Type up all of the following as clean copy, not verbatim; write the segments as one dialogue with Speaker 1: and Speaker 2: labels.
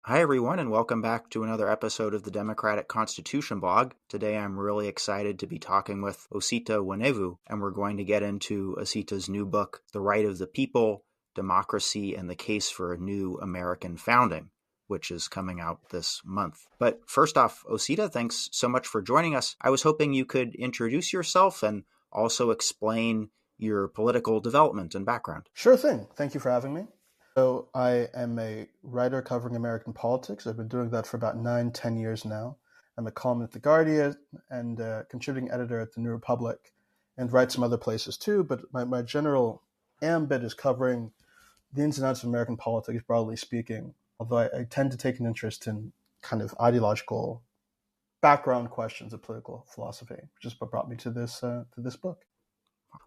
Speaker 1: Hi, everyone, and welcome back to another episode of the Democratic Constitution blog. Today, I'm really excited to be talking with Osita Nwanevu, and we're going to get into Osita's new book, The Right of the People, Democracy and the Case for a New American Founding, which is coming out this month. But first off, Osita, thanks so much for joining us. I was hoping you could introduce yourself and also explain your political development and background.
Speaker 2: Sure thing. Thank you for having me. So I am a writer covering American politics. I've been doing that for about 9-10 years now. I'm a columnist at The Guardian and a contributing editor at The New Republic and write some other places too. But my general ambit is covering the ins and outs of American politics, broadly speaking, although I tend to take an interest in kind of ideological background questions of political philosophy, which is what brought me to this book.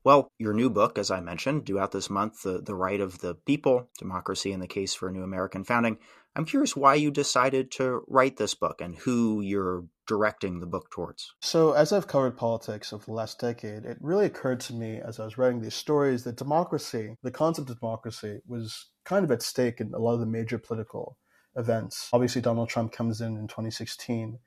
Speaker 1: Well, your new book, as I mentioned, due out this month, The Right of the People, Democracy and the Case for a New American Founding. I'm curious why you decided to write this book and who you're directing the book towards.
Speaker 2: So as I've covered politics over the last decade, it really occurred to me as I was writing these stories that democracy, the concept of democracy, was kind of at stake in a lot of the major political events. Obviously, Donald Trump comes in 2016.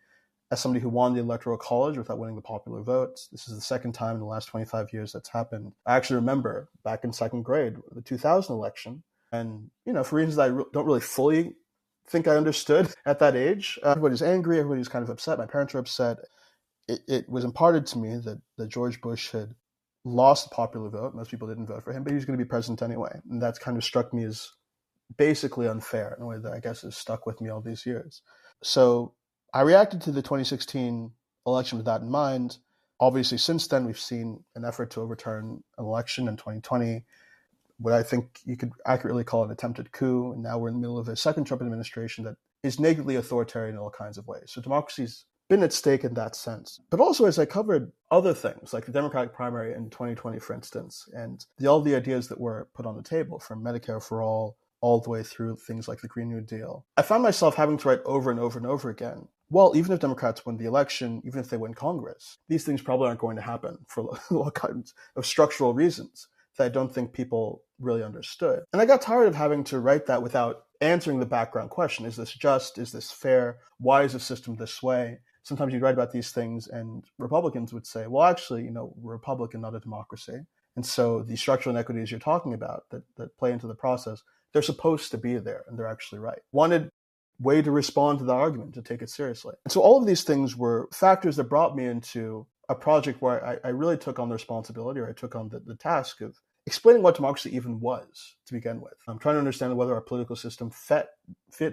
Speaker 2: As somebody who won the Electoral College without winning the popular vote, this is the second time in the last 25 years that's happened. I actually remember back in second grade, the 2000 election, and for reasons that I don't really fully think I understood at that age, everybody's angry, everybody's kind of upset. My parents were upset. It was imparted to me that George Bush had lost the popular vote. Most people didn't vote for him, but he was going to be president anyway. And that's kind of struck me as basically unfair in a way that I guess has stuck with me all these years. So I reacted to the 2016 election with that in mind. Obviously, since then, we've seen an effort to overturn an election in 2020, what I think you could accurately call an attempted coup. And now we're in the middle of a second Trump administration that is nakedly authoritarian in all kinds of ways. So democracy's been at stake in that sense. But also, as I covered other things, like the Democratic primary in 2020, for instance, and all the ideas that were put on the table, from Medicare for all the way through things like the Green New Deal, I found myself having to write over and over and over again, well, even if Democrats win the election, even if they win Congress, these things probably aren't going to happen for all kinds of structural reasons that I don't think people really understood. And I got tired of having to write that without answering the background question. Is this just? Is this fair? Why is the system this way? Sometimes you'd write about these things and Republicans would say, well, actually, we're a Republican, not a democracy. And so the structural inequities you're talking about that play into the process, they're supposed to be there, and they're actually right. Wanted way to respond to the argument, to take it seriously. And so all of these things were factors that brought me into a project where I really took on the responsibility, or I took on the task of explaining what democracy even was to begin with. I'm trying to understand whether our political system fit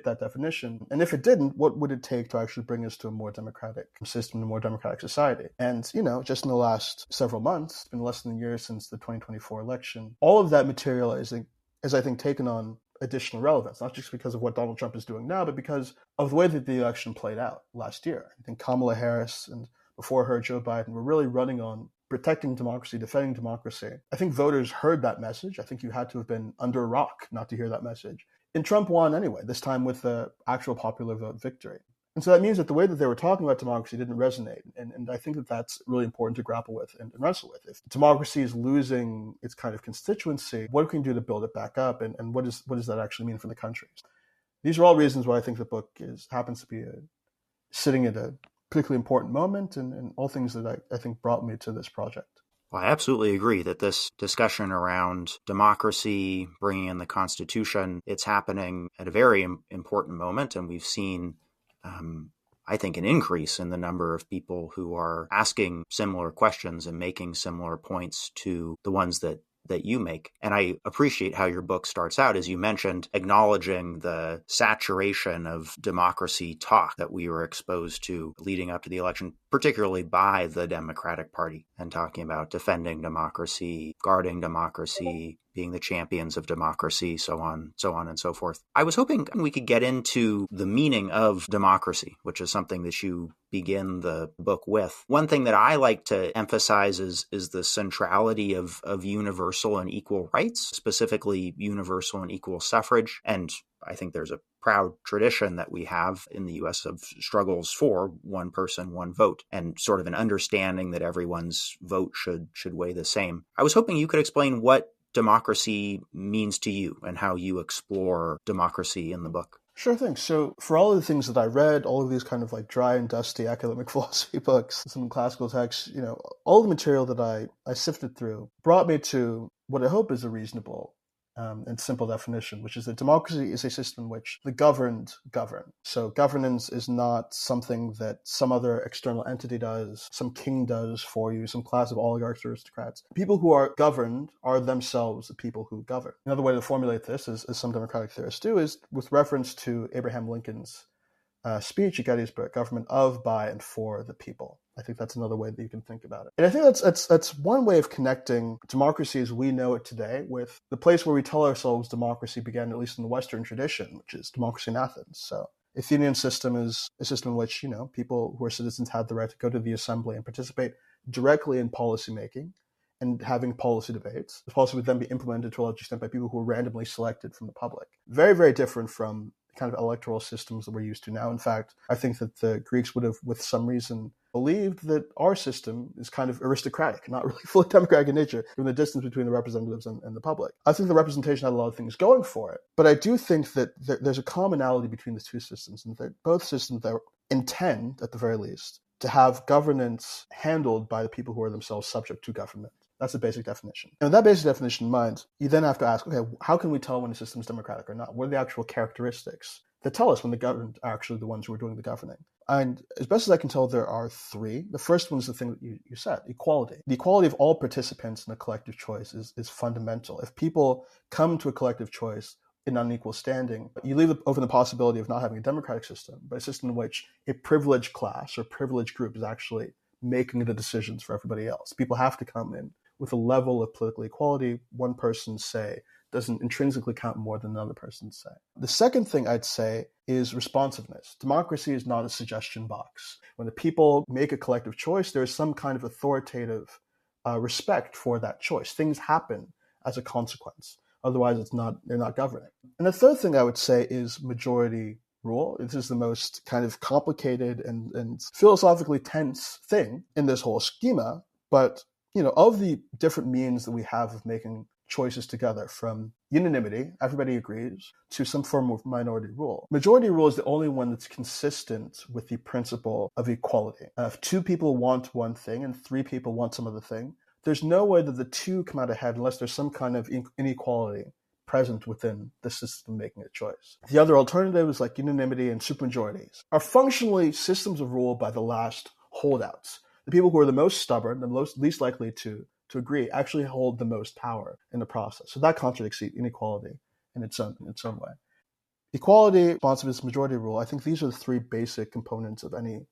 Speaker 2: that definition. And if it didn't, what would it take to actually bring us to a more democratic system, a more democratic society? And, just in the last several months, it's been less than a year since the 2024 election, all of that material has, I think, taken on additional relevance, not just because of what Donald Trump is doing now, but because of the way that the election played out last year. I think Kamala Harris and before her, Joe Biden, were really running on protecting democracy, defending democracy. I think voters heard that message. I think you had to have been under a rock not to hear that message. And Trump won anyway, this time with the actual popular vote victory. And so that means that the way that they were talking about democracy didn't resonate. And I think that that's really important to grapple with and wrestle with. If democracy is losing its kind of constituency, what can we do to build it back up? And what does that actually mean for the country? These are all reasons why I think the book happens to be sitting at a particularly important moment, and all things that I think brought me to this project.
Speaker 1: Well, I absolutely agree that this discussion around democracy, bringing in the Constitution, it's happening at a very important moment. And we've seen, I think, an increase in the number of people who are asking similar questions and making similar points to the ones that you make. And I appreciate how your book starts out, as you mentioned, acknowledging the saturation of democracy talk that we were exposed to leading up to the election, particularly by the Democratic Party, and talking about defending democracy, guarding democracy, being the champions of democracy, so on and so forth. I was hoping we could get into the meaning of democracy, which is something that you begin the book with. One thing that I like to emphasize is the centrality of universal and equal rights, specifically universal and equal suffrage. And I think there's a proud tradition that we have in the US of struggles for one person, one vote, and sort of an understanding that everyone's vote should weigh the same. I was hoping you could explain what democracy means to you and how you explore democracy in the book.
Speaker 2: Sure thing. So for all of the things that I read, all of these kind of like dry and dusty academic philosophy books, some classical texts, all the material that I sifted through brought me to what I hope is a reasonable and simple definition, which is that democracy is a system in which the governed govern. So governance is not something that some other external entity does, some king does for you, some class of oligarchs or aristocrats. People who are governed are themselves the people who govern. Another way to formulate this, as some democratic theorists do, is with reference to Abraham Lincoln's speech at Gettysburg, government of, by, and for the people. I think that's another way that you can think about it. And I think that's one way of connecting democracy as we know it today with the place where we tell ourselves democracy began, at least in the Western tradition, which is democracy in Athens. So the Athenian system is a system in which, people who are citizens had the right to go to the assembly and participate directly in policy making and having policy debates. The policy would then be implemented to a large extent by people who were randomly selected from the public. Very, very different from kind of electoral systems that we're used to now. In fact, I think that the Greeks would have, with some reason, believed that our system is kind of aristocratic, not really fully democratic in nature, given the distance between the representatives and the public. I think the representation had a lot of things going for it, but I do think that there's a commonality between the two systems, and that both systems that intend, at the very least, to have governance handled by the people who are themselves subject to government. That's the basic definition. And with that basic definition in mind, you then have to ask, okay, how can we tell when a system is democratic or not? What are the actual characteristics that tell us when the governed are actually the ones who are doing the governing? And as best as I can tell, there are three. The first one is the thing that you said, equality. The equality of all participants in a collective choice is fundamental. If people come to a collective choice in unequal standing, you leave open the possibility of not having a democratic system, but a system in which a privileged class or privileged group is actually making the decisions for everybody else. People have to come in with a level of political equality. One person's say doesn't intrinsically count more than another person's say. The second thing I'd say is responsiveness. Democracy is not a suggestion box. When the people make a collective choice, there is some kind of authoritative respect for that choice. Things happen as a consequence. Otherwise, they're not governing. And the third thing I would say is majority rule. This is the most kind of complicated and philosophically tense thing in this whole schema. But of the different means that we have of making choices together, from unanimity, everybody agrees, to some form of minority rule. Majority rule is the only one that's consistent with the principle of equality. If two people want one thing and three people want some other thing, there's no way that the two come out ahead unless there's some kind of inequality present within the system making a choice. The other alternatives, like unanimity and supermajorities, are functionally systems of rule by the last holdouts. The people who are the most stubborn, the least likely to agree, actually hold the most power in the process. So that contradicts inequality in its own way. Equality, responsiveness, majority rule, I think these are the three basic components of any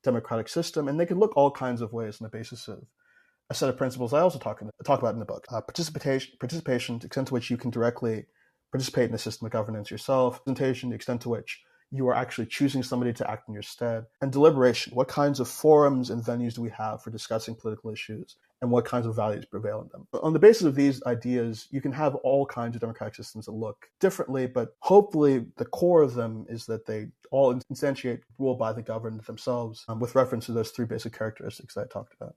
Speaker 2: democratic system, and they can look all kinds of ways on the basis of a set of principles I also talk about in the book. Participation, the extent to which you can directly participate in a system of governance yourself. Representation, the extent to which you are actually choosing somebody to act in your stead. And deliberation, what kinds of forums and venues do we have for discussing political issues, and what kinds of values prevail in them. On the basis of these ideas, you can have all kinds of democratic systems that look differently, but hopefully the core of them is that they all instantiate rule by the governed themselves, with reference to those three basic characteristics that I talked about.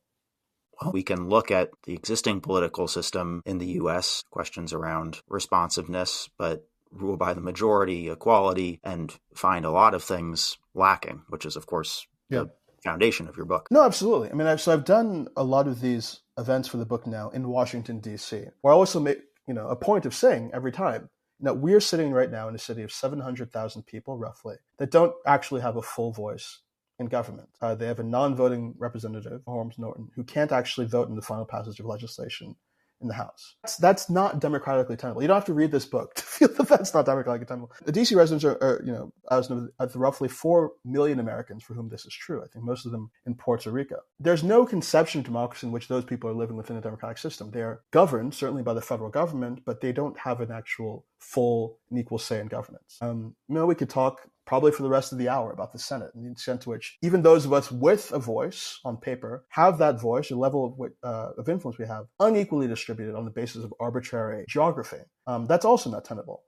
Speaker 1: Well, we can look at the existing political system in the U.S., questions around responsiveness, but rule by the majority, equality, and find a lot of things lacking, which is, of course, the foundation of your book.
Speaker 2: No, absolutely. I mean, I've done a lot of these events for the book now in Washington, D.C., where I also make a point of saying every time, we're sitting right now in a city of 700,000 people, roughly, that don't actually have a full voice in government. They have a non-voting representative, Holmes Norton, who can't actually vote in the final passage of legislation in the House. That's not democratically tenable. You don't have to read this book to feel that that's not democratically tenable. The DC residents are as roughly 4 million Americans for whom this is true. I think most of them in Puerto Rico. There's no conception of democracy in which those people are living within a democratic system. They are governed, certainly by the federal government, but they don't have an actual full and equal say in governance. We could talk probably for the rest of the hour about the Senate and the extent to which even those of us with a voice on paper have that voice, the level of influence we have, unequally distributed on the basis of arbitrary geography. That's also not tenable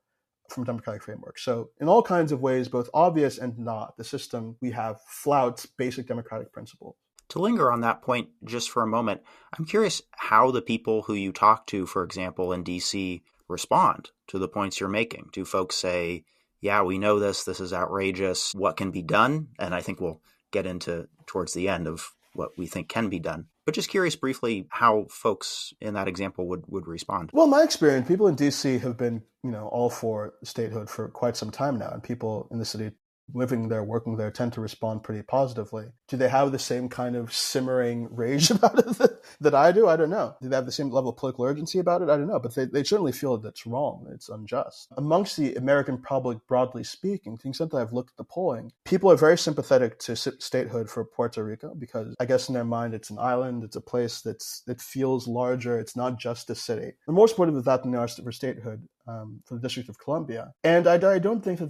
Speaker 2: from a democratic framework. So in all kinds of ways, both obvious and not, the system we have flouts basic democratic principles.
Speaker 1: To linger on that point just for a moment, I'm curious how the people who you talk to, for example, in DC, respond to the points you're making. Do folks say, yeah, we know this is outrageous, what can be done? And I think we'll get into towards the end of what we think can be done. But just curious briefly how folks in that example would respond.
Speaker 2: Well, in my experience, people in DC have been, all for statehood for quite some time now, and people in the city living there, working there, tend to respond pretty positively. Do they have the same kind of simmering rage about it that I do? I don't know. Do they have the same level of political urgency about it? I don't know. But they certainly feel that it's wrong, it's unjust. Amongst the American public, broadly speaking, to the extent that I've looked at the polling, people are very sympathetic to statehood for Puerto Rico because I guess in their mind it's an island, it's a place that feels larger, it's not just a city. They're more supportive of that than they are for statehood for the District of Columbia. And I don't think that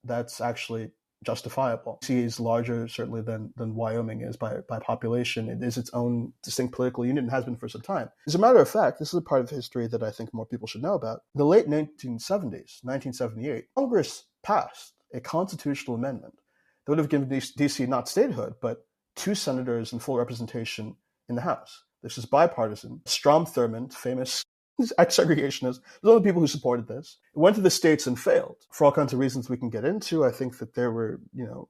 Speaker 2: that's actually justifiable. DC is larger, certainly, than Wyoming is by population. It is its own distinct political unit and has been for some time. As a matter of fact, this is a part of history that I think more people should know about. In the late 1970s, 1978, Congress passed a constitutional amendment that would have given DC not statehood, but 2 senators and full representation in the House. This is bipartisan. Strom Thurmond, famous ex-segregationist, was one of the people who supported this. It went to the states and failed for all kinds of reasons we can get into. I think that there were,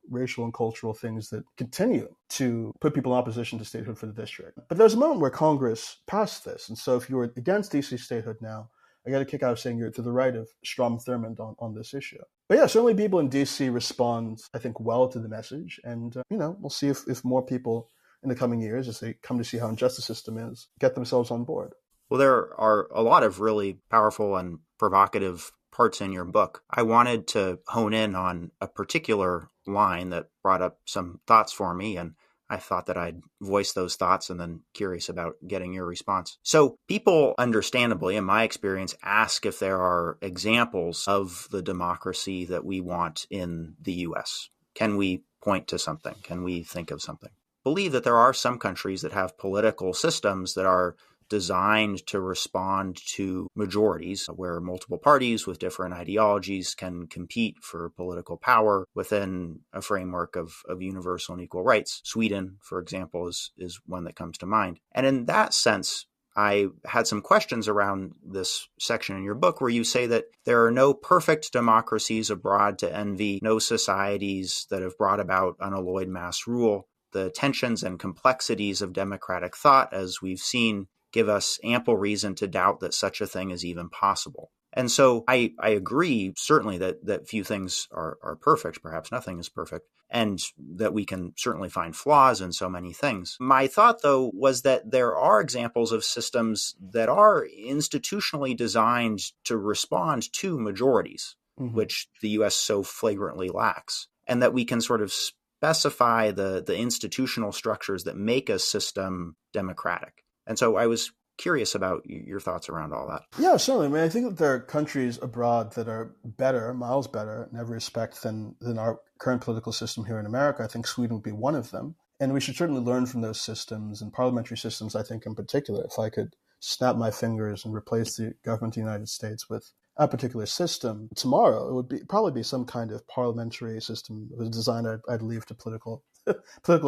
Speaker 2: racial and cultural things that continue to put people in opposition to statehood for the district. But there's a moment where Congress passed this. And so if you were against DC statehood now, I got a kick out of saying you're to the right of Strom Thurmond on this issue. But yeah, certainly people in DC respond, I think, well to the message. And, we'll see if more people in the coming years, as they come to see how unjust the system is, get themselves on board.
Speaker 1: Well, there are a lot of really powerful and provocative parts in your book. I wanted to hone in on a particular line that brought up some thoughts for me, and I thought that I'd voice those thoughts and then curious about getting your response. So people, understandably, in my experience, ask if there are examples of the democracy that we want in the U.S. Can we point to something? Can we think of something? Believe that there are some countries that have political systems that are designed to respond to majorities, where multiple parties with different ideologies can compete for political power within a framework of universal and equal rights. Sweden, for example, is one that comes to mind. And in that sense, I had some questions around this section in your book where you say that there are no perfect democracies abroad to envy, no societies that have brought about unalloyed mass rule. The tensions and complexities of democratic thought, as we've seen, give us ample reason to doubt that such a thing is even possible. And so I agree, certainly, that few things are perfect. Perhaps nothing is perfect, and that we can certainly find flaws in so many things. My thought, though, was that there are examples of systems that are institutionally designed to respond to majorities, which the U.S. so flagrantly lacks, and that we can sort of specify the institutional structures that make a system democratic. And so I was curious about your thoughts around all that.
Speaker 2: Yeah, certainly. I mean, I think that there are countries abroad that are better, miles better in every respect than our current political system here in America. I think Sweden would be one of them. And we should certainly learn from those systems, and parliamentary systems, I think, in particular. If I could snap my fingers and replace the government of the United States with a particular system tomorrow, it would probably be some kind of parliamentary system with a design I'd leave to political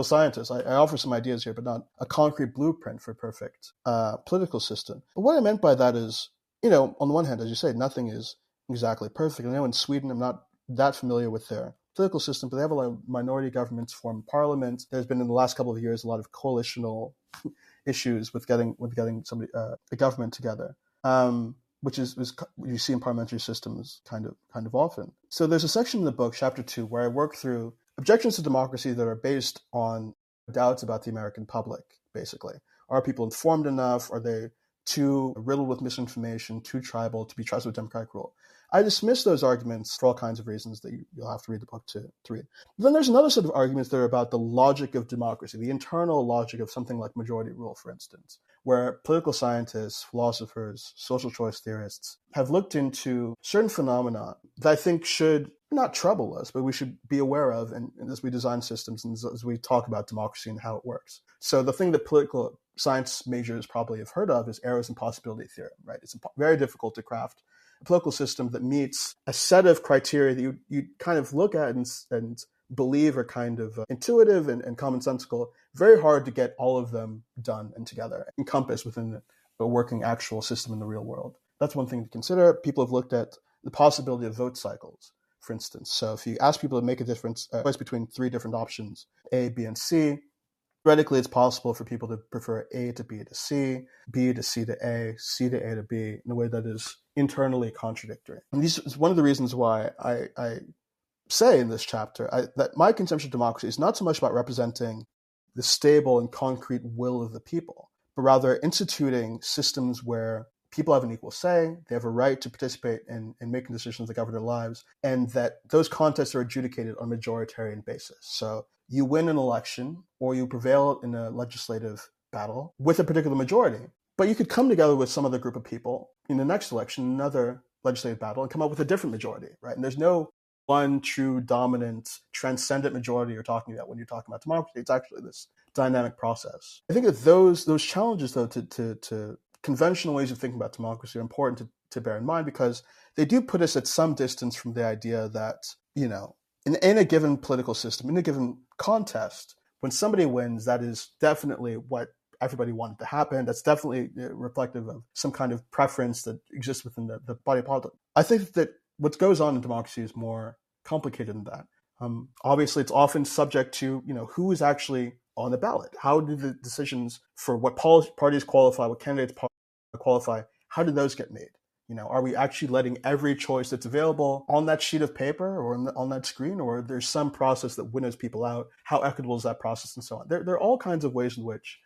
Speaker 2: scientists. I offer some ideas here, but not a concrete blueprint for a perfect political system. But what I meant by that is, on the one hand, as you say, nothing is exactly perfect. I know in Sweden, I'm not that familiar with their political system, but they have a lot of minority governments form parliament. There's been in the last couple of years a lot of coalitional issues with getting somebody a government together. Which is you see in parliamentary systems kind of often. So there's a section in the book, chapter 2, where I work through objections to democracy that are based on doubts about the American public, basically. Are people informed enough? Are they too riddled with misinformation, too tribal to be trusted with democratic rule? I dismiss those arguments for all kinds of reasons that you'll have to read the book to read. But then there's another set of arguments that are about the logic of democracy, the internal logic of something like majority rule, for instance, where political scientists, philosophers, social choice theorists have looked into certain phenomena that I think should not trouble us, but we should be aware of and as we design systems and as we talk about democracy and how it works. So the thing that political science majors probably have heard of is errors and possibility theorem, right? It's very difficult to craft a political system that meets a set of criteria that you kind of look at and believe are kind of intuitive and commonsensical. Very hard to get all of them done and together, encompassed within a working actual system in the real world. That's one thing to consider. People have looked at the possibility of vote cycles. for instance. So if you ask people to make a difference, choice between three different options, A, B, and C, theoretically, it's possible for people to prefer A to B to C, B to C to A, C to A to B in a way that is internally contradictory. And this is one of the reasons why I say in this chapter that my conception of democracy is not so much about representing the stable and concrete will of the people, but rather instituting systems where people have an equal say, they have a right to participate in making decisions that govern their lives, and that those contests are adjudicated on a majoritarian basis. So you win an election or you prevail in a legislative battle with a particular majority, but you could come together with some other group of people in the next election, another legislative battle, and come up with a different majority, right? And there's no one true dominant transcendent majority you're talking about when you're talking about democracy. It's actually this dynamic process. I think that those challenges, though, to conventional ways of thinking about democracy are important to bear in mind, because they do put us at some distance from the idea that, in a given political system, in a given contest, when somebody wins, that is definitely what everybody wanted to happen. That's definitely reflective of some kind of preference that exists within the body of politics. I think that what goes on in democracy is more complicated than that. Obviously, it's often subject to, who is actually on the ballot. How do the decisions for what parties qualify, what candidates qualify, how do those get made? Are we actually letting every choice that's available on that sheet of paper or on that screen, or there's some process that winnows people out? How equitable is that process, and so on? There are all kinds of ways in which,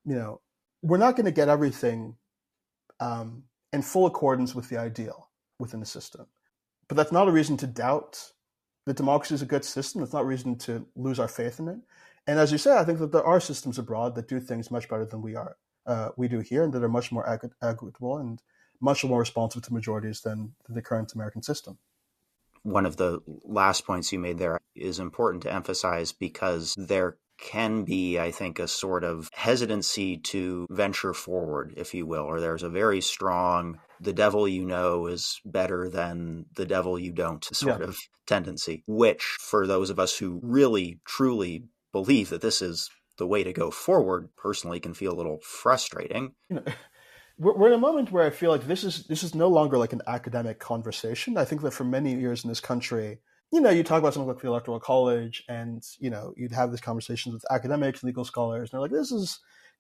Speaker 2: we're not going to get everything in full accordance with the ideal within the system. But that's not a reason to doubt that democracy is a good system. It's not a reason to lose our faith in it. And as you say, I think that there are systems abroad that do things much better than we do here, and that are much more equitable and much more responsive to majorities than the current American system.
Speaker 1: One of the last points you made there is important to emphasize, because there can be, I think, a sort of hesitancy to venture forward, if you will, or there's a very strong, the devil you know is better than the devil you don't sort of tendency, which for those of us who really, truly believe that this is the way to go forward, personally can feel a little frustrating.
Speaker 2: We're in a moment where I feel like this is no longer like an academic conversation. I think that for many years in this country, you talk about something like the Electoral College, and, you'd have these conversations with academics, legal scholars, and they're like, this is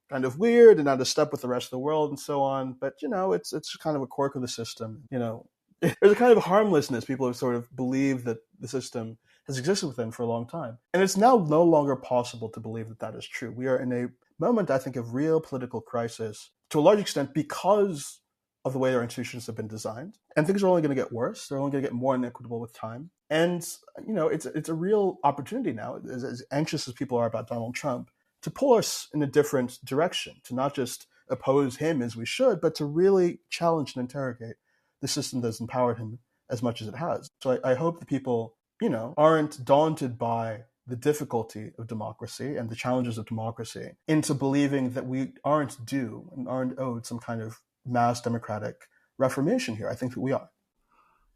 Speaker 2: kind of weird and out of step with the rest of the world and so on. But, it's kind of a quirk of the system. There's a kind of harmlessness. People have sort of believed that the system has existed within for a long time. And it's now no longer possible to believe that that is true. We are in a moment, I think, of real political crisis to a large extent because of the way our institutions have been designed. And things are only going to get worse. They're only going to get more inequitable with time. And, it's a real opportunity now, as anxious as people are about Donald Trump, to pull us in a different direction, to not just oppose him as we should, but to really challenge and interrogate the system that's empowered him as much as it has. So I hope that people, aren't daunted by the difficulty of democracy and the challenges of democracy into believing that we aren't due and aren't owed some kind of mass democratic reformation here. I think that we are.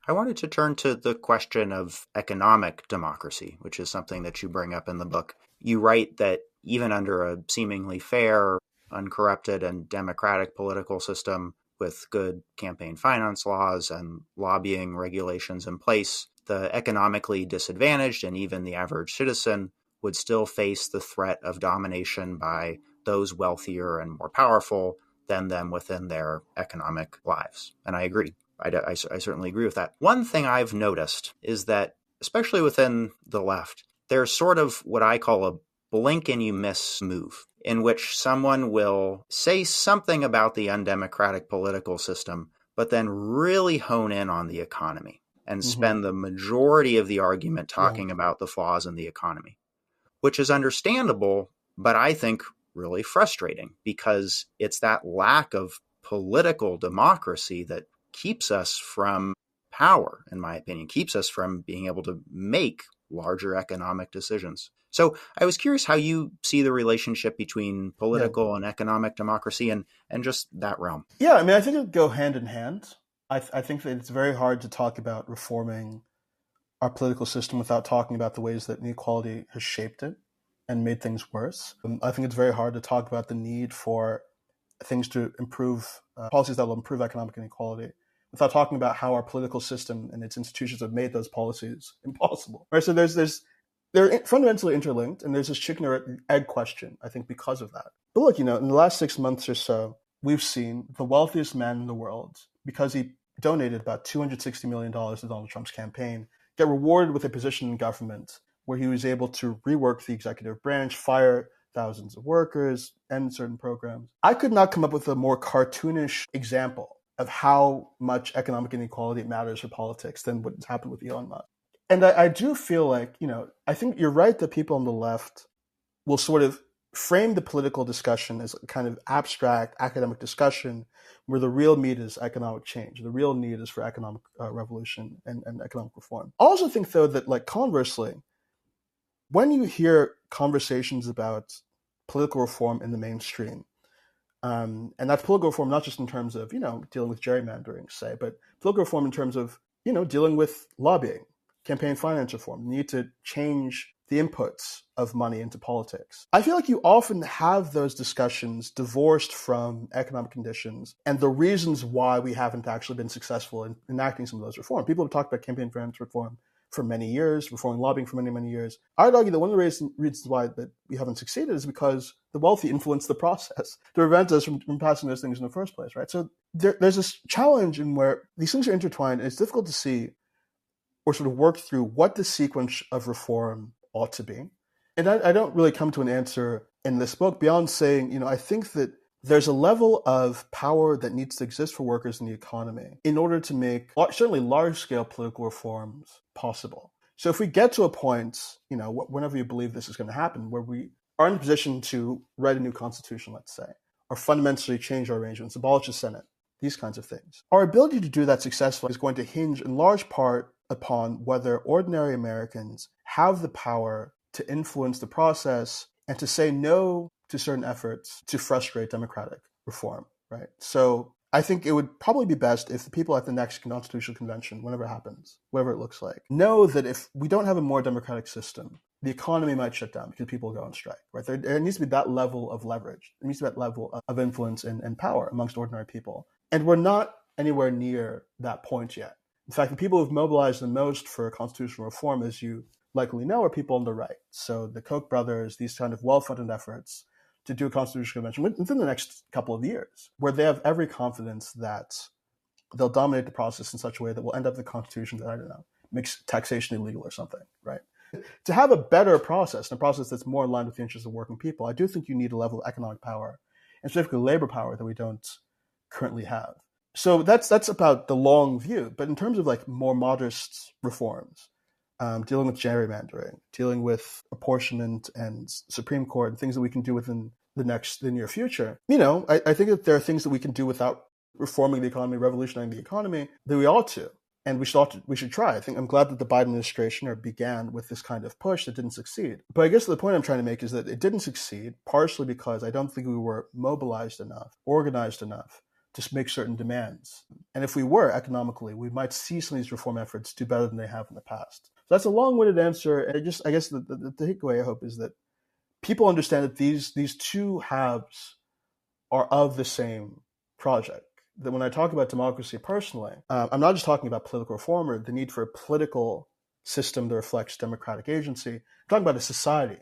Speaker 1: I wanted to turn to the question of economic democracy, which is something that you bring up in the book. You write that even under a seemingly fair, uncorrupted, and democratic political system with good campaign finance laws and lobbying regulations in place, the economically disadvantaged and even the average citizen would still face the threat of domination by those wealthier and more powerful than them within their economic lives. And I agree. I certainly agree with that. One thing I've noticed is that, especially within the left, there's sort of what I call a blink and you miss move, in which someone will say something about the undemocratic political system, but then really hone in on the economy and spend the majority of the argument talking about the flaws in the economy, which is understandable, but I think really frustrating, because it's that lack of political democracy that keeps us from power, in my opinion, keeps us from being able to make larger economic decisions. So I was curious how you see the relationship between political and economic democracy and just that realm.
Speaker 2: Yeah, I mean, I think it go hand in hand. I think that it's very hard to talk about reforming our political system without talking about the ways that inequality has shaped it and made things worse. I think it's very hard to talk about the need for things to improve, policies that will improve economic inequality without talking about how our political system and its institutions have made those policies impossible. Right? So they're fundamentally interlinked, and there's this chicken or egg question, I think, because of that. But look, in the last 6 months or so, we've seen the wealthiest man in the world, because he donated about $260 million to Donald Trump's campaign, get rewarded with a position in government where he was able to rework the executive branch, fire thousands of workers, end certain programs. I could not come up with a more cartoonish example of how much economic inequality matters for politics than what's happened with Elon Musk. And I do feel like, I think you're right that people on the left will sort of frame the political discussion as a kind of abstract academic discussion where the real need is economic change. The real need is for economic revolution and economic reform. I also think, though, that like conversely, when you hear conversations about political reform in the mainstream, and that's political reform not just in terms of, dealing with gerrymandering, say, but political reform in terms of, dealing with lobbying, campaign finance reform, the need to change the inputs of money into politics. I feel like you often have those discussions divorced from economic conditions and the reasons why we haven't actually been successful in enacting some of those reforms. People have talked about campaign finance reform for many years, reforming lobbying for many, many years. I'd argue that one of the reasons why that we haven't succeeded is because the wealthy influence the process to prevent us from passing those things in the first place, right? So there's this challenge in where these things are intertwined, and it's difficult to see or sort of work through what the sequence of reform ought to be. And I don't really come to an answer in this book beyond saying, I think that there's a level of power that needs to exist for workers in the economy in order to make certainly large-scale political reforms possible. So if we get to a point, whenever you believe this is going to happen, where we are in a position to write a new constitution, let's say, or fundamentally change our arrangements, abolish the Senate, these kinds of things, our ability to do that successfully is going to hinge in large part upon whether ordinary Americans have the power to influence the process and to say no to certain efforts to frustrate democratic reform, right? So I think it would probably be best if the people at the next constitutional convention, whenever it happens, whatever it looks like, know that if we don't have a more democratic system, the economy might shut down because people go on strike, right? There needs to be that level of leverage. There needs to be that level of influence and power amongst ordinary people. And we're not anywhere near that point yet. In fact, the people who've mobilized the most for constitutional reform, as you likely know, are people on the right. So the Koch brothers, these kind of well-funded efforts to do a constitutional convention within the next couple of years, where they have every confidence that they'll dominate the process in such a way that will end up the constitution that, I don't know, makes taxation illegal or something, right? To have a better process, and a process that's more in line with the interests of working people, I do think you need a level of economic power, and specifically labor power, that we don't currently have. So that's about the long view. But in terms of like more modest reforms, dealing with gerrymandering, dealing with apportionment and Supreme Court, and things that we can do within the near future, I think that there are things that we can do without reforming the economy, revolutionizing the economy, that we ought to. And we should try. I think I'm glad that the Biden administration began with this kind of push that didn't succeed. But I guess the point I'm trying to make is that it didn't succeed, partially because I don't think we were mobilized enough, organized enough to make certain demands. And if we were economically, we might see some of these reform efforts do better than they have in the past. So that's a long-winded answer. And I guess the takeaway, I hope, is that people understand that these two halves are of the same project. That when I talk about democracy personally, I'm not just talking about political reform or the need for a political system that reflects democratic agency. I'm talking about a society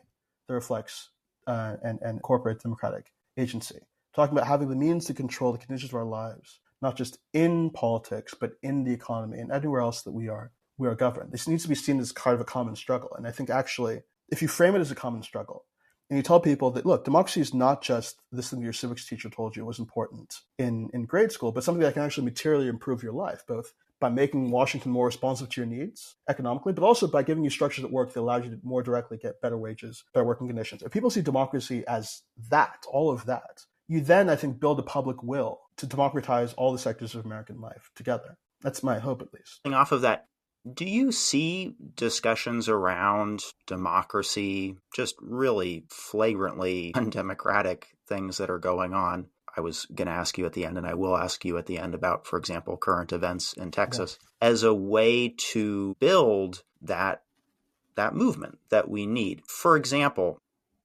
Speaker 2: that reflects and corporate democratic agency. Talking about having the means to control the conditions of our lives, not just in politics, but in the economy and anywhere else that we are governed. This needs to be seen as kind of a common struggle. And I think actually, if you frame it as a common struggle, and you tell people that, look, democracy is not just this thing that your civics teacher told you was important in grade school, but something that can actually materially improve your life, both by making Washington more responsive to your needs economically, but also by giving you structures at work that allow you to more directly get better wages, better working conditions. If people see democracy as that, all of that, you then, I think, build a public will to democratize all the sectors of American life together. That's my hope, at least.
Speaker 1: Off of that, do you see discussions around democracy, just really flagrantly undemocratic things that are going on? I was going to ask you at the end, and I will ask you at the end about, for example, current events in Texas, as a way to build that movement that we need. For example,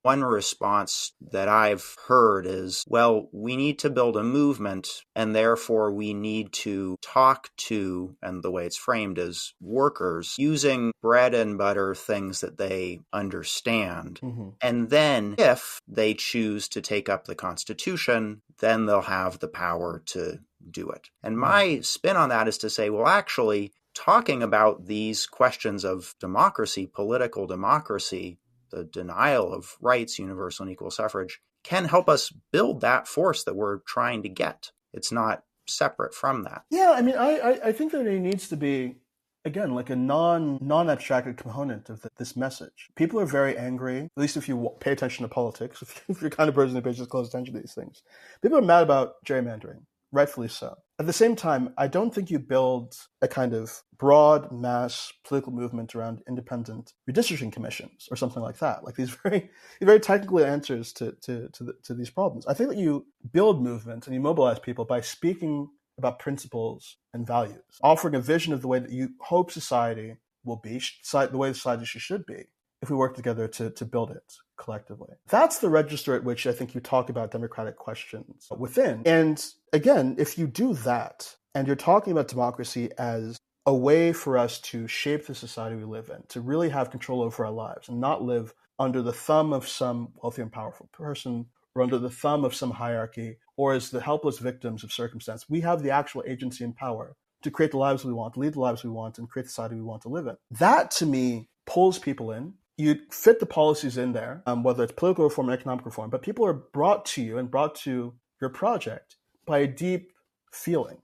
Speaker 1: one response that I've heard is, well, we need to build a movement, and therefore we need to talk to, and the way it's framed is workers, using bread and butter things that they understand.
Speaker 2: Mm-hmm.
Speaker 1: And then if they choose to take up the Constitution, then they'll have the power to do it. And my spin on that is to say, well, actually, talking about these questions of democracy, political democracy, the denial of rights, universal and equal suffrage, can help us build that force that we're trying to get. It's not separate from that.
Speaker 2: Yeah, I mean, I think that there needs to be, again, like a non-abstracted component of this message. People are very angry, at least if you pay attention to politics, if you're the kind of person who pays just close attention to these things. People are mad about gerrymandering, rightfully so. At the same time, I don't think you build a kind of broad mass political movement around independent redistricting commissions or something like that, like these very technical answers to these problems. I think that you build movement and you mobilize people by speaking about principles and values, offering a vision of the way that you hope society will be, the way society should be, if we work together to build it collectively. That's the register at which I think you talk about democratic questions within. And again, if you do that, and you're talking about democracy as a way for us to shape the society we live in, to really have control over our lives and not live under the thumb of some wealthy and powerful person or under the thumb of some hierarchy or as the helpless victims of circumstance. We have the actual agency and power to create the lives we want, lead the lives we want, and create the society we want to live in. That, to me, pulls people in. You fit the policies in there, whether it's political reform or economic reform, but people are brought to you and brought to your project by a deep feeling.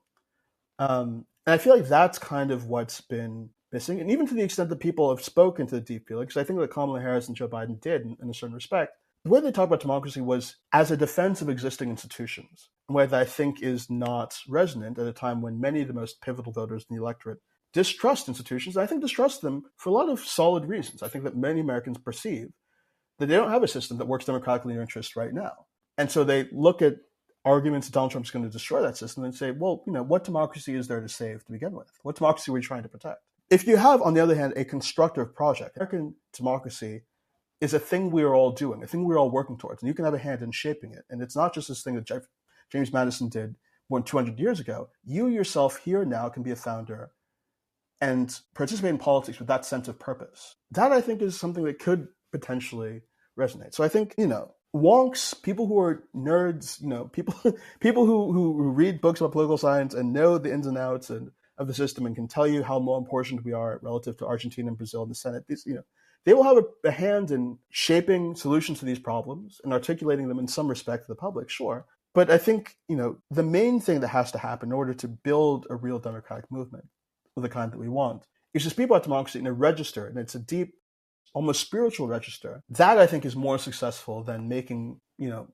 Speaker 2: And I feel like that's kind of what's been missing. And even to the extent that people have spoken to the deep feeling, because I think that Kamala Harris and Joe Biden did in a certain respect, the way they talk about democracy was as a defense of existing institutions, a way that I think is not resonant at a time when many of the most pivotal voters in the electorate distrust institutions. I think distrust them for a lot of solid reasons. I think that many Americans perceive that they don't have a system that works democratically in their interest right now. And so they look at arguments that Donald Trump's going to destroy that system and say, well, what democracy is there to save to begin with? What democracy are we trying to protect? If you have, on the other hand, a constructive project, American democracy is a thing we are all doing, a thing we're all working towards, and you can have a hand in shaping it. And it's not just this thing that James Madison did more than 200 years ago. You yourself here now can be a founder and participate in politics with that sense of purpose. That, I think, is something that could potentially resonate. So I think, wonks, people who are nerds, people who read books about political science and know the ins and outs of the system and can tell you how more important we are relative to Argentina and Brazil in the Senate. They will have a hand in shaping solutions to these problems and articulating them in some respect to the public, sure. But I think, the main thing that has to happen in order to build a real democratic movement of the kind that we want is to speak about democracy in a register, and it's a deep, almost spiritual register. That, I think, is more successful than making,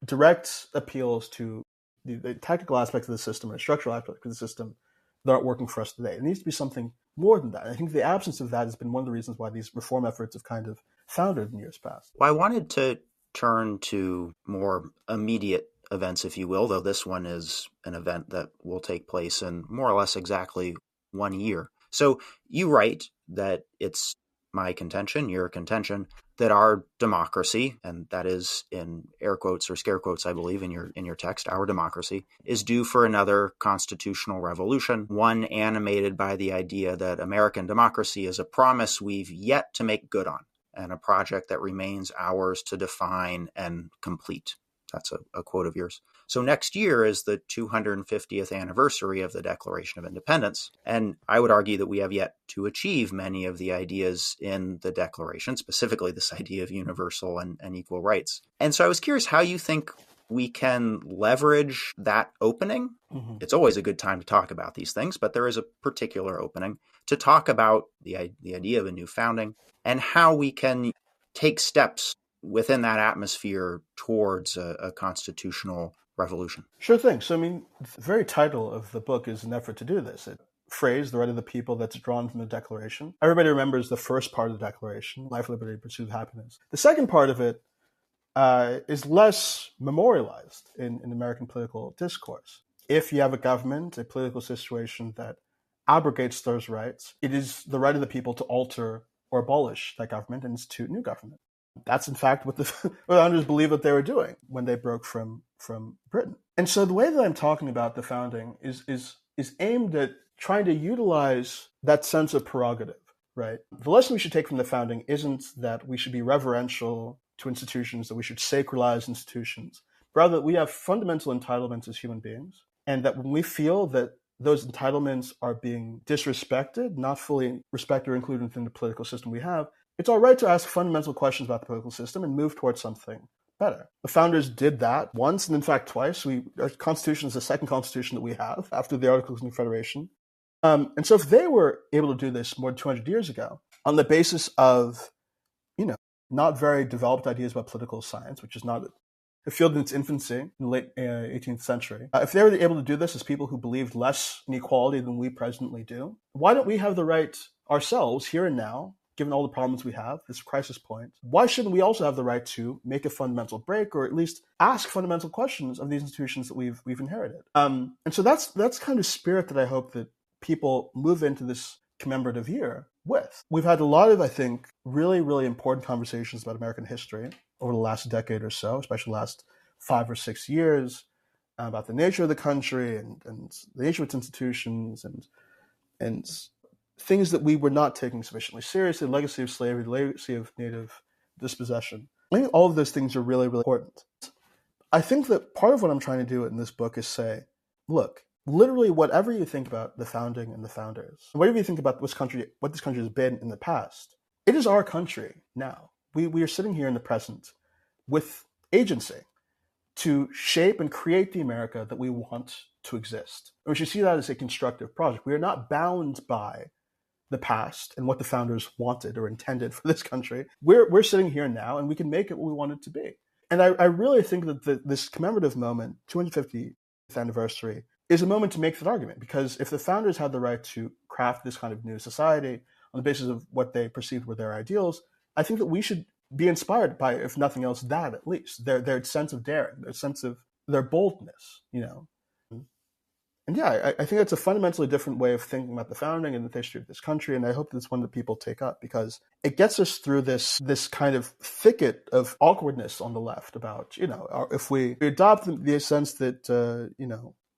Speaker 2: direct appeals to the technical aspects of the system and the structural aspects of the system that aren't working for us today. It needs to be something more than that. And I think the absence of that has been one of the reasons why these reform efforts have kind of foundered in years past.
Speaker 1: Well, I wanted to turn to more immediate events, if you will, though this one is an event that will take place in more or less exactly 1 year. So you write that it's my contention, your contention, that our democracy, and that is in air quotes or scare quotes, I believe, in your text, our democracy, is due for another constitutional revolution, one animated by the idea that American democracy is a promise we've yet to make good on, and a project that remains ours to define and complete. That's a quote of yours. So next year is the 250th anniversary of the Declaration of Independence. And I would argue that we have yet to achieve many of the ideas in the Declaration, specifically this idea of universal and equal rights. And so I was curious how you think we can leverage that opening. Mm-hmm. It's always a good time to talk about these things, but there is a particular opening to talk about the idea of a new founding and how we can take steps within that atmosphere towards a constitutional revolution.
Speaker 2: Sure thing. So, the very title of the book is an effort to do this. It phrase, the right of the people, that's drawn from the Declaration. Everybody remembers the first part of the Declaration, life, liberty, pursuit of happiness. The second part of it is less memorialized in American political discourse. If you have a government, a political situation that abrogates those rights, it is the right of the people to alter or abolish that government and institute new government. That's in fact what the founders believed that they were doing when they broke from Britain. And so the way that I'm talking about the founding is aimed at trying to utilize that sense of prerogative, right? The lesson we should take from the founding isn't that we should be reverential to institutions, that we should sacralize institutions. Rather, that we have fundamental entitlements as human beings, and that when we feel that those entitlements are being disrespected, not fully respected or included within the political system we have, it's all right to ask fundamental questions about the political system and move towards something better. The founders did that once, and in fact twice. Our constitution is the second constitution that we have after the Articles of Confederation. And so if they were able to do this more than 200 years ago on the basis of, not very developed ideas about political science, which is not a field in its infancy in the late 18th century, if they were able to do this as people who believed less in equality than we presently do, why don't we have the right ourselves here and now, given all the problems we have, this crisis point, why shouldn't we also have the right to make a fundamental break, or at least ask fundamental questions of these institutions that we've inherited? And so that's kind of spirit that I hope that people move into this commemorative year with. We've had a lot of, I think, really, really important conversations about American history over the last decade or so, especially the last 5 or 6 years, about the nature of the country and the nature of its institutions and things that we were not taking sufficiently seriously, the legacy of slavery, the legacy of native dispossession. I think all of those things are really, really important. I think that part of what I'm trying to do in this book is say, look, literally whatever you think about the founding and the founders, whatever you think about what this country has been in the past, it is our country now. We are sitting here in the present with agency to shape and create the America that we want to exist. And we should see that as a constructive project. We are not bound by the past and what the founders wanted or intended for this country. We're sitting here now, and we can make it what we want it to be. And I really think that this commemorative moment, 250th anniversary, is a moment to make that argument, because if the founders had the right to craft this kind of new society on the basis of what they perceived were their ideals, I think that we should be inspired by, if nothing else, that at least, their sense of daring, their sense of their boldness, And yeah, I think it's a fundamentally different way of thinking about the founding and the history of this country, and I hope that's one that people take up, because it gets us through this kind of thicket of awkwardness on the left about, if we adopt the sense that,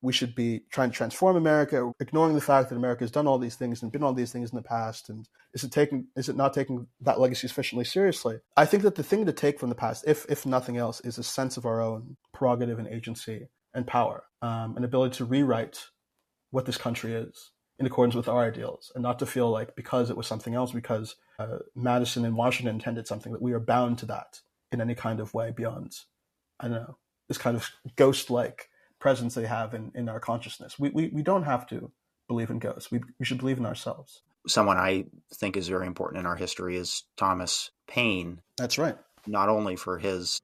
Speaker 2: we should be trying to transform America, ignoring the fact that America has done all these things and been all these things in the past, and is it not taking that legacy sufficiently seriously? I think that the thing to take from the past, if nothing else, is a sense of our own prerogative and agency and power, an ability to rewrite what this country is in accordance with our ideals, and not to feel like because it was something else, because Madison and Washington intended something, that we are bound to that in any kind of way beyond, I don't know, this kind of ghost-like presence they have in our consciousness. We don't have to believe in ghosts. We should believe in ourselves.
Speaker 1: Someone I think is very important in our history is Thomas Paine.
Speaker 2: That's right.
Speaker 1: Not only for his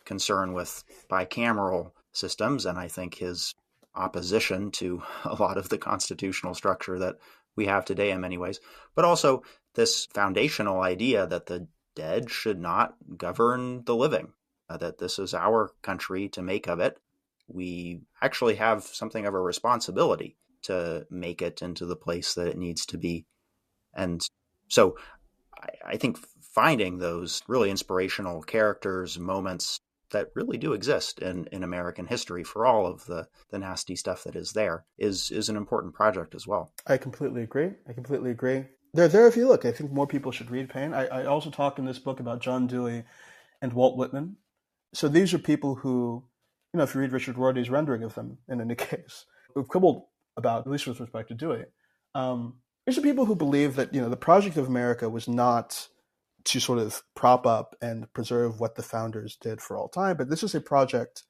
Speaker 1: concern with bicameral systems, and I think his opposition to a lot of the constitutional structure that we have today in many ways, but also this foundational idea that the dead should not govern the living, that this is our country to make of it. We actually have something of a responsibility to make it into the place that it needs to be. And so I think finding those really inspirational characters, moments that really do exist in American history for all of the nasty stuff that is there is an important project as well.
Speaker 2: I completely agree. They're there if you look. I think more people should read Paine. I also talk in this book about John Dewey and Walt Whitman. So these are people who, if you read Richard Rorty's rendering of them in any case, we've quibbled about, at least with respect to Dewey. These are people who believe that, the project of America was not to sort of prop up and preserve what the founders did for all time, but this is a project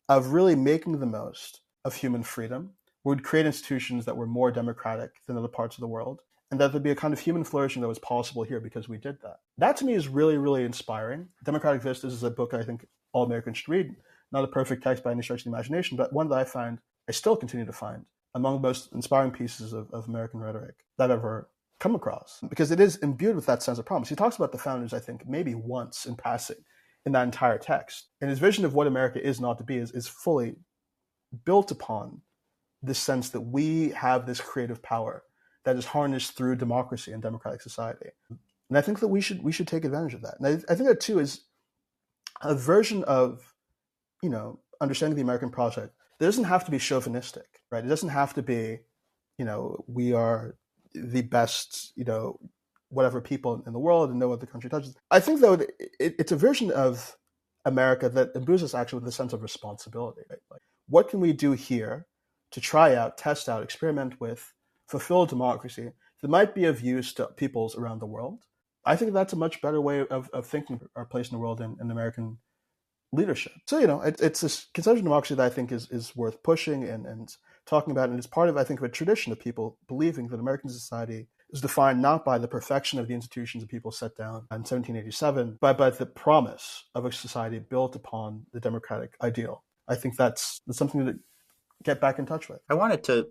Speaker 2: of really making the most of human freedom. We would create institutions that were more democratic than other parts of the world, and that there'd be a kind of human flourishing that was possible here because we did that. That to me is really, really inspiring. Democratic Vistas is a book I think all Americans should read. Not a perfect text by any stretch of the imagination, but one that I still continue to find among the most inspiring pieces of American rhetoric that I've ever come across, because it is imbued with that sense of promise. He talks about the founders, I think, maybe once in passing in that entire text. And his vision of what America is not to be is fully built upon this sense that we have this creative power that is harnessed through democracy and democratic society. And I think that we should take advantage of that. And I think that too is a version of, understanding the American project that doesn't have to be chauvinistic, right? It doesn't have to be, we are the best, whatever people in the world and no other country touches. I think, though, it's a version of America that imbues us actually with a sense of responsibility, right? Like, what can we do here to try out, test out, experiment with, fulfill democracy that might be of use to peoples around the world? I think that's a much better way of thinking our place in the world in American leadership. So, it's this conception of democracy that I think is worth pushing and talking about. And it's part of, I think, of a tradition of people believing that American society is defined not by the perfection of the institutions that people set down in 1787, but by the promise of a society built upon the democratic ideal. I think that's something to get back in touch with.
Speaker 1: I wanted to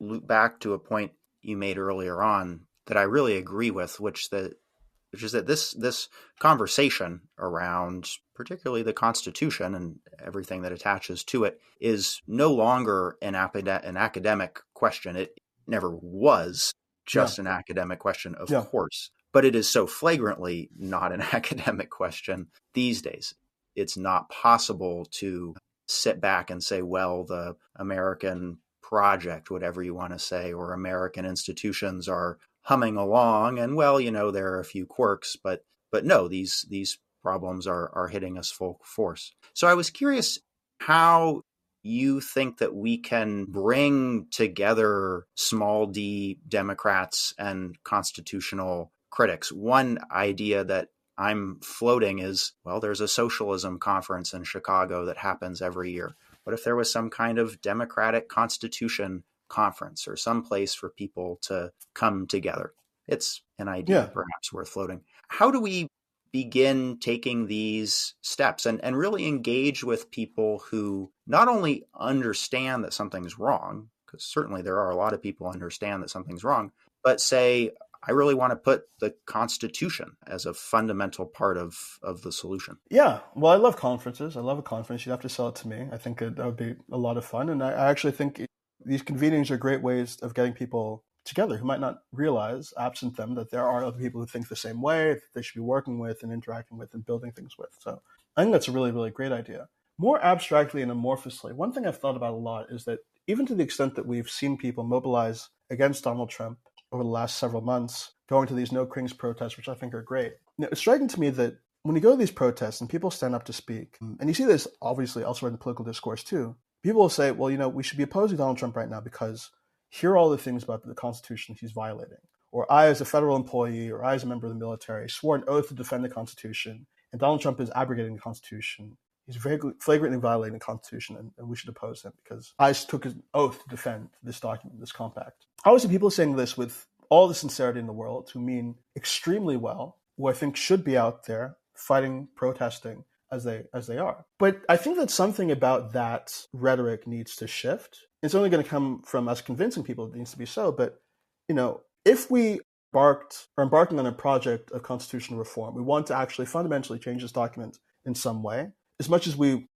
Speaker 1: loop back to a point you made earlier on that I really agree with, which is that this conversation around particularly the Constitution and everything that attaches to it is no longer an academic question. It never was just an academic question, of course, but it is so flagrantly not an academic question these days. It's not possible to sit back and say, well, the American project, whatever you want to say, or American institutions are humming along, and well, there are a few quirks, but no, these problems are hitting us full force. So I was curious how you think that we can bring together small d Democrats and constitutional critics. One idea that I'm floating is, well, there's a socialism conference in Chicago that happens every year. What if there was some kind of democratic constitution conference or some place for people to come together? It's an idea perhaps worth floating. How do we begin taking these steps and really engage with people who not only understand that something's wrong, because certainly there are a lot of people who understand that something's wrong, but say, I really want to put the Constitution as a fundamental part of the solution?
Speaker 2: Yeah, well, I love conferences. I love a conference. You'd have to sell it to me. I think that would be a lot of fun. And I actually think these convenings are great ways of getting people together who might not realize, absent them, that there are other people who think the same way, that they should be working with and interacting with and building things with. So I think that's a really, really great idea. More abstractly and amorphously, one thing I've thought about a lot is that even to the extent that we've seen people mobilize against Donald Trump over the last several months, going to these No Kings protests, which I think are great, it's striking to me that when you go to these protests and people stand up to speak, and you see this obviously elsewhere in the political discourse too, people will say, well, we should be opposing Donald Trump right now because here are all the things about the Constitution he's violating. Or I, as a federal employee, or I, as a member of the military, swore an oath to defend the Constitution, and Donald Trump is abrogating the Constitution. He's flagrantly violating the Constitution, and we should oppose him because I took an oath to defend this document, this compact. Obviously, people saying this with all the sincerity in the world, who mean extremely well, who I think should be out there fighting, protesting, as they are. But I think that something about that rhetoric needs to shift. It's only going to come from us convincing people it needs to be so. But, if we are embarking on a project of constitutional reform, we want to actually fundamentally change this document in some way. As much as we,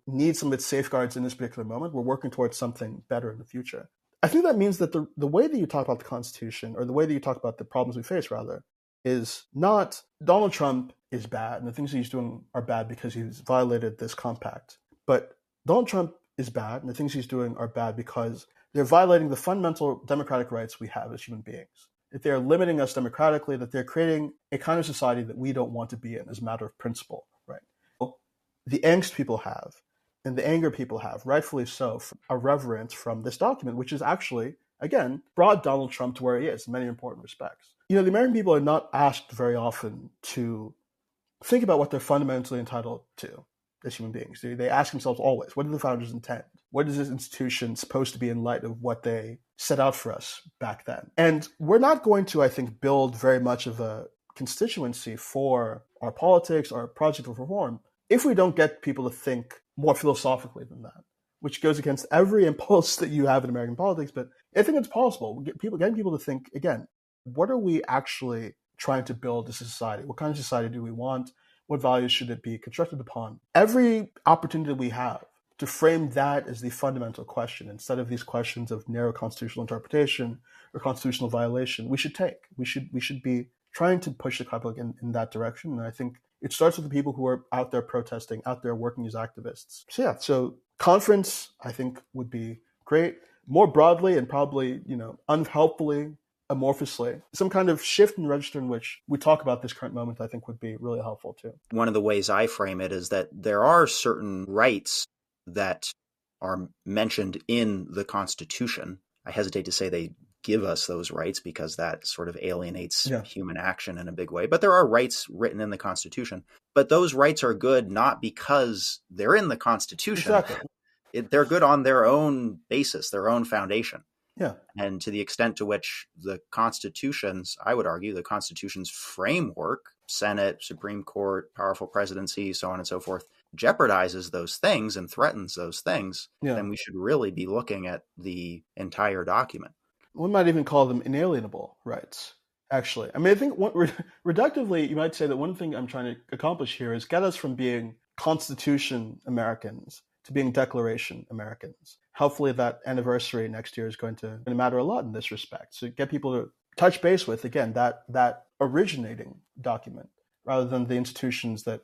Speaker 2: need some of its safeguards in this particular moment, we're working towards something better in the future. I think that means that the way that you talk about the Constitution, or the way that you talk about the problems we face, rather, is not Donald Trump is bad and the things he's doing are bad because he's violated this compact. But Donald Trump is bad and the things he's doing are bad because they're violating the fundamental democratic rights we have as human beings. That they're limiting us democratically, that they're creating a kind of society that we don't want to be in as a matter of principle, right? The angst people have and the anger people have, rightfully so, a reverence from this document, which is actually, again, brought Donald Trump to where he is in many important respects. The American people are not asked very often to think about what they're fundamentally entitled to as human beings. They ask themselves always, what did the founders intend? What is this institution supposed to be in light of what they set out for us back then? And we're not going to, I think, build very much of a constituency for our politics, our project of reform, if we don't get people to think more philosophically than that, which goes against every impulse that you have in American politics. But I think it's possible. Getting people to think, again, what are we actually trying to build as a society? What kind of society do we want? What values should it be constructed upon? Every opportunity that we have to frame that as the fundamental question, instead of these questions of narrow constitutional interpretation or constitutional violation, we should take. We should be trying to push the public in that direction. And I think It starts with the people who are out there protesting, out there working as activists. So yeah, so conference, I think, would be great. More broadly and probably, unhelpfully, amorphously, some kind of shift in register in which we talk about this current moment, I think would be really helpful too.
Speaker 1: One of the ways I frame it is that there are certain rights that are mentioned in the Constitution. I hesitate to say they give us those rights because that sort of alienates human action in a big way. But there are rights written in the Constitution. But those rights are good not because they're in the Constitution.
Speaker 2: Exactly.
Speaker 1: They're good on their own basis, their own foundation.
Speaker 2: Yeah.
Speaker 1: And to the extent to which the Constitution's, I would argue, the Constitution's framework, Senate, Supreme Court, powerful presidency, so on and so forth, jeopardizes those things and threatens those things, then we should really be looking at the entire document.
Speaker 2: One might even call them inalienable rights, actually. I mean, I think reductively, you might say that one thing I'm trying to accomplish here is get us from being Constitution Americans to being Declaration Americans. Hopefully that anniversary next year is going to matter a lot in this respect. So get people to touch base with, again, that originating document rather than the institutions that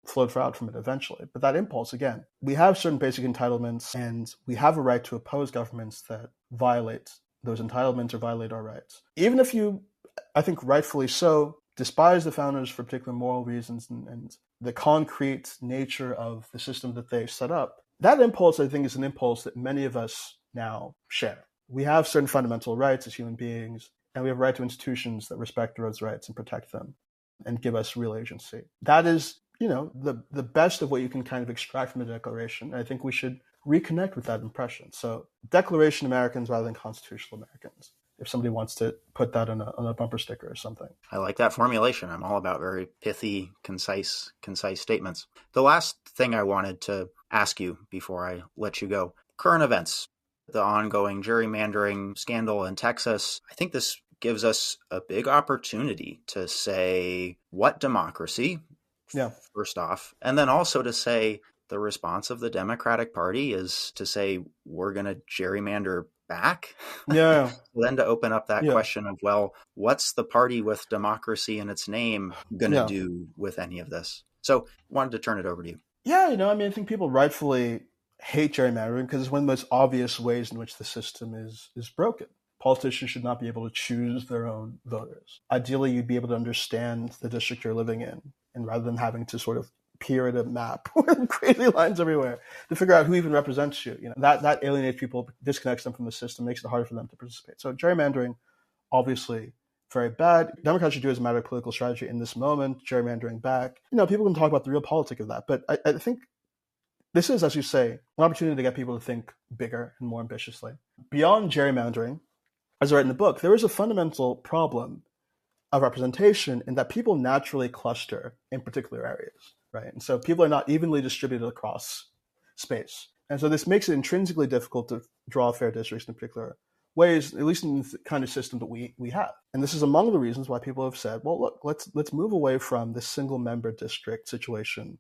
Speaker 2: flowed out from it eventually. But that impulse, again, we have certain basic entitlements and we have a right to oppose governments that violate those entitlements or violate our rights. Even if you, I think rightfully so, despise the founders for particular moral reasons and the concrete nature of the system that they set up, that impulse, I think, is an impulse that many of us now share. We have certain fundamental rights as human beings, and we have a right to institutions that respect those rights and protect them and give us real agency. That is, the best of what you can kind of extract from the Declaration. And I think we should reconnect with that impression. So Declaration Americans rather than Constitutional Americans, if somebody wants to put that on a bumper sticker or something.
Speaker 1: I like that formulation. I'm all about very pithy, concise statements. The last thing I wanted to ask you before I let you go, current events, the ongoing gerrymandering scandal in Texas. I think this gives us a big opportunity to say what democracy, first off, and then also to say the response of the Democratic Party is to say we're going to gerrymander back.
Speaker 2: Yeah.
Speaker 1: Then to open up that question of, well, what's the party with democracy in its name going to do with any of this? So wanted to turn it over to you.
Speaker 2: Yeah, I think people rightfully hate gerrymandering because it's one of the most obvious ways in which the system is broken. Politicians should not be able to choose their own voters. Ideally, you'd be able to understand the district you're living in, and rather than having to sort of peer at a map with crazy lines everywhere to figure out who even represents you. That alienates people, disconnects them from the system, makes it harder for them to participate. So gerrymandering, obviously, very bad. Democrats should do as a matter of political strategy in this moment, gerrymandering back. People can talk about the real politics of that, but I think this is, as you say, an opportunity to get people to think bigger and more ambitiously. Beyond gerrymandering, as I write in the book, there is a fundamental problem of representation in that people naturally cluster in particular areas, right? And so people are not evenly distributed across space. And so this makes it intrinsically difficult to draw fair districts in particular ways, at least in the kind of system that we have. And this is among the reasons why people have said, well, look, let's move away from this single member district situation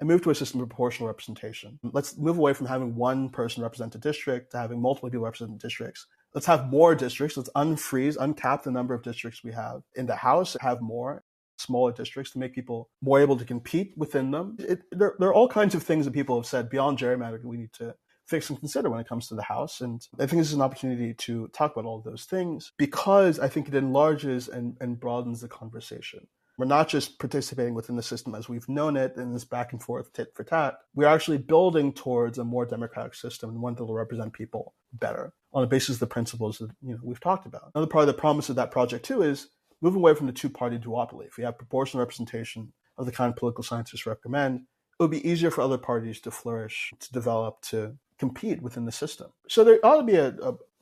Speaker 2: and move to a system of proportional representation. Let's move away from having one person represent a district to having multiple people represent districts. Let's have more districts. Let's uncap the number of districts we have in the House, have more smaller districts to make people more able to compete within them. There are all kinds of things that people have said beyond gerrymandering we need to fix and consider when it comes to the House. And I think this is an opportunity to talk about all of those things because I think it enlarges and broadens the conversation. We're not just participating within the system as we've known it in this back and forth tit for tat. We're actually building towards a more democratic system and one that will represent people better on the basis of the principles that we've talked about. Another part of the promise of that project too is moving away from the two-party duopoly. If we have proportional representation of the kind political scientists recommend, it would be easier for other parties to flourish, to develop, to compete within the system. So there ought to be a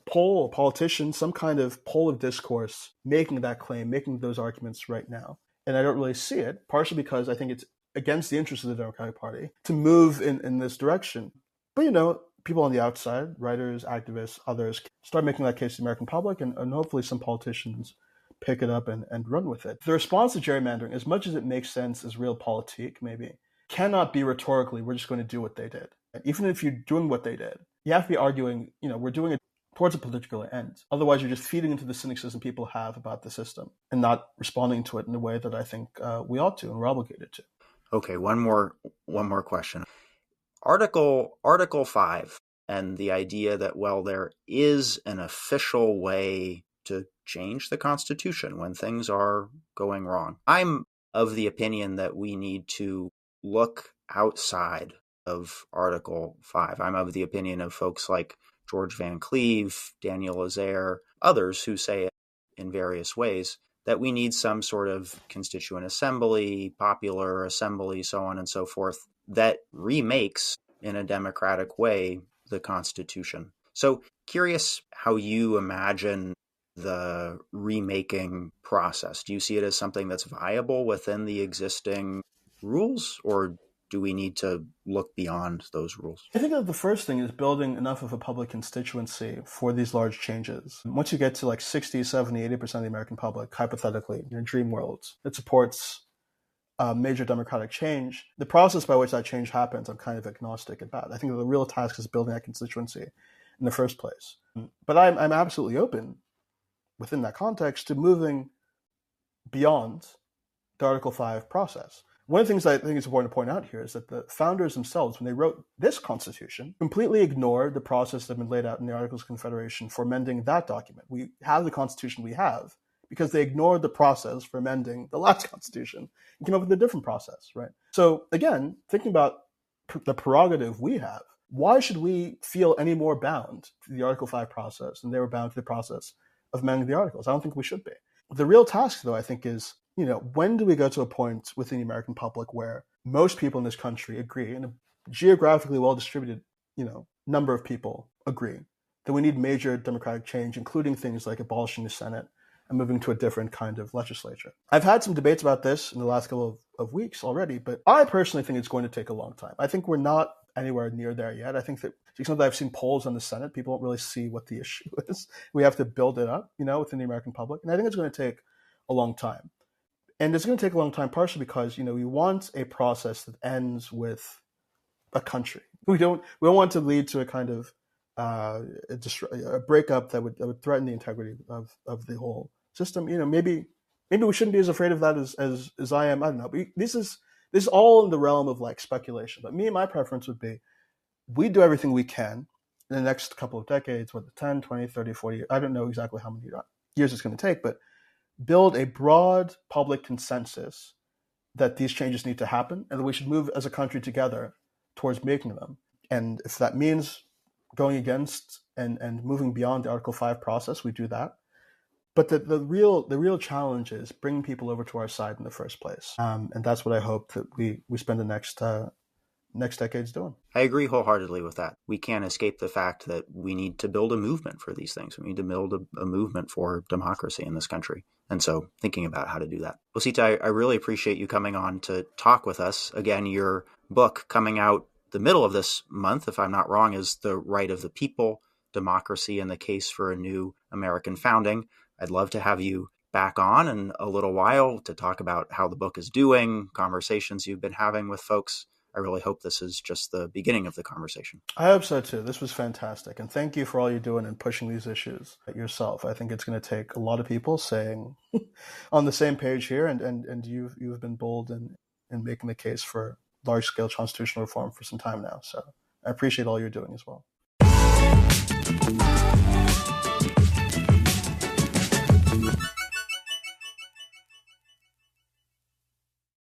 Speaker 2: poll, a politician, some kind of poll of discourse making that claim, making those arguments right now. And I don't really see it, partially because I think it's against the interests of the Democratic Party to move in this direction. But, people on the outside, writers, activists, others, start making that case to the American public, and hopefully some politicians pick it up and run with it. The response to gerrymandering, as much as it makes sense as realpolitik, maybe, cannot be rhetorically, we're just going to do what they did. And even if you're doing what they did, you have to be arguing, we're doing it towards a particular end. Otherwise, you're just feeding into the cynicism people have about the system and not responding to it in a way that I think we ought to and we're obligated to.
Speaker 1: Okay, one more question. Article 5 and the idea that, well, there is an official way to change the Constitution when things are going wrong. I'm of the opinion that we need to look outside of Article 5. I'm of the opinion of folks like George Van Cleve, Daniel Lazaire, others who say it in various ways, that we need some sort of constituent assembly, popular assembly, so on and so forth, that remakes in a democratic way the Constitution. So curious how you imagine the remaking process. Do you see it as something that's viable within the existing rules, or do we need to look beyond those rules?
Speaker 2: I think that the first thing is building enough of a public constituency for these large changes. Once you get to like 60, 70, 80% of the American public, hypothetically, in your dream worlds, that supports major democratic change, the process by which that change happens, I'm kind of agnostic about. I think the real task is building that constituency in the first place. But I'm absolutely open within that context to moving beyond the Article 5 process. One of the things I think is important to point out here is that the founders themselves, when they wrote this Constitution, completely ignored the process that had been laid out in the Articles of Confederation for amending that document. We have the Constitution we have because they ignored the process for amending the last Constitution and came up with a different process, right? So again, thinking about the prerogative we have, why should we feel any more bound to the Article 5 process than they were bound to the process of amending the Articles? I don't think we should be. The real task, though, I think is, when do we go to a point within the American public where most people in this country agree, and a geographically well-distributed, number of people agree, that we need major democratic change, including things like abolishing the Senate and moving to a different kind of legislature? I've had some debates about this in the last couple of weeks already, but I personally think it's going to take a long time. I think we're not anywhere near there yet. I think that, to the extent that I've seen polls on the Senate, people don't really see what the issue is. We have to build it up, within the American public. And I think it's going to take a long time. And it's going to take a long time partially because, we want a process that ends with a country. We don't want to lead to a kind of a breakup that would threaten the integrity of the whole system. Maybe we shouldn't be as afraid of that as I am. I don't know. But this is all in the realm of like speculation. But my preference would be we do everything we can in the next couple of decades, whether 10, 20, 30, 40 years. I don't know exactly how many years it's going to take, but build a broad public consensus that these changes need to happen and that we should move as a country together towards making them. And if that means going against and moving beyond the Article 5 process, we do that. But the real challenge is bringing people over to our side in the first place. And that's what I hope that we spend the next decades doing.
Speaker 1: I agree wholeheartedly with that. We can't escape the fact that we need to build a movement for these things. We need to build a movement for democracy in this country. And so thinking about how to do that. Osita, I really appreciate you coming on to talk with us. Again, your book coming out the middle of this month, if I'm not wrong, is The Right of the People, Democracy and the Case for a New American Founding. I'd love to have you back on in a little while to talk about how the book is doing, conversations you've been having with folks. I really hope this is just the beginning of the conversation.
Speaker 2: I hope so too. This was fantastic. And thank you for all you're doing and pushing these issues yourself. I think it's going to take a lot of people saying on the same page here, and you've been bold in making the case for large-scale constitutional reform for some time now. So I appreciate all you're doing as well.